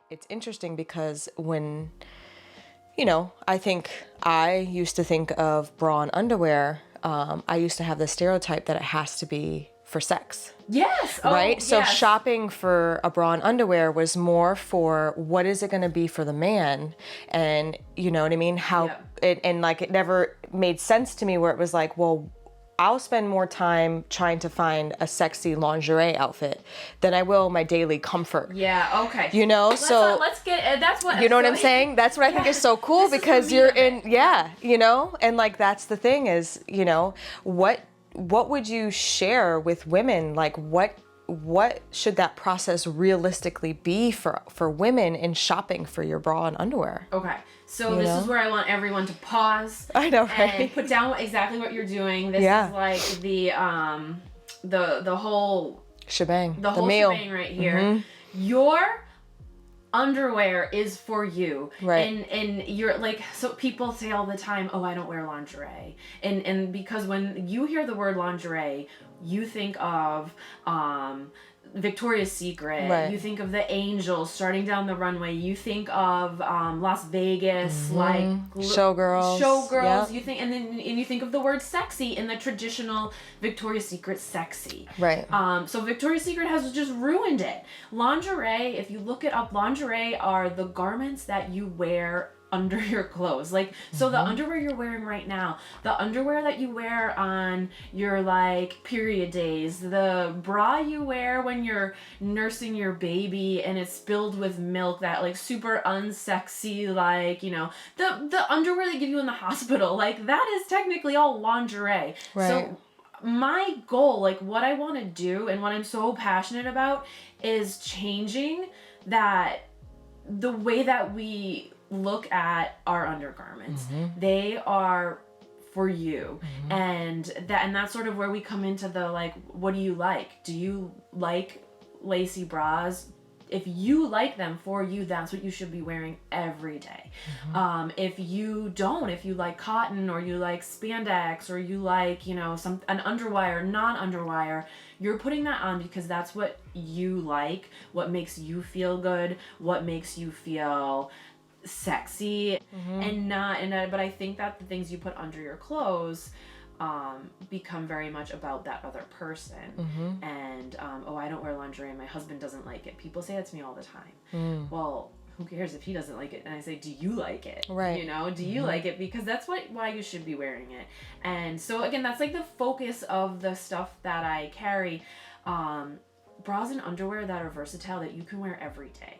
it's interesting because when, I think I used to think of bra and underwear, I used to have the stereotype that it has to be for sex. Yes. Right? Oh, So yes. shopping for a bra and underwear was more for what is it going to be for the man? And you know what I mean? How and like it never made sense to me where it was like, well, I'll spend more time trying to find a sexy lingerie outfit than I will my daily comfort. Yeah, okay. Let's get, that's what... You know what I'm saying? That's what I think is so cool because you're in, and like that's the thing is, what would you share with women? Like what should that process realistically be for women in shopping for your bra and underwear? Okay. So this is where I want everyone to pause. I know, right? And put down exactly what you're doing. This is like the whole shebang. The whole meal. shebang right here. Mm-hmm. Your underwear is for you. Right. And you're like, so people say all the time, oh, I don't wear lingerie. And because when you hear the word lingerie, you think of Victoria's Secret. Right. You think of the angels starting down the runway. You think of Las Vegas, like showgirls. Yep. You think, and you think of the word sexy in the traditional Victoria's Secret sexy. Right. So Victoria's Secret has just ruined it. Lingerie, if you look it up, lingerie are the garments that you wear under your clothes. Like, so the underwear you're wearing right now, the underwear that you wear on your like period days, the bra you wear when you're nursing your baby and it's filled with milk, that like super unsexy, like, the underwear they give you in the hospital, like that is technically all lingerie. Right. So my goal, like what I want to do and what I'm so passionate about is changing that, the way that we look at our undergarments. They are for you. And that's sort of where we come into the like, what do you like? Do you like lacy bras? If you like them for you, that's what you should be wearing every day. If you don't, if you like cotton or you like spandex or you like, an underwire, non-underwire, you're putting that on because that's what you like, what makes you feel good, what makes you feel sexy, but I think that the things you put under your clothes become very much about that other person. And I don't wear lingerie and my husband doesn't like it. People say that to me all the time. Well, who cares if he doesn't like it? And I say, do you like it? Right. Do you like it? Because that's why you should be wearing it. And so again, that's like the focus of the stuff that I carry. Bras and underwear that are versatile, that you can wear every day.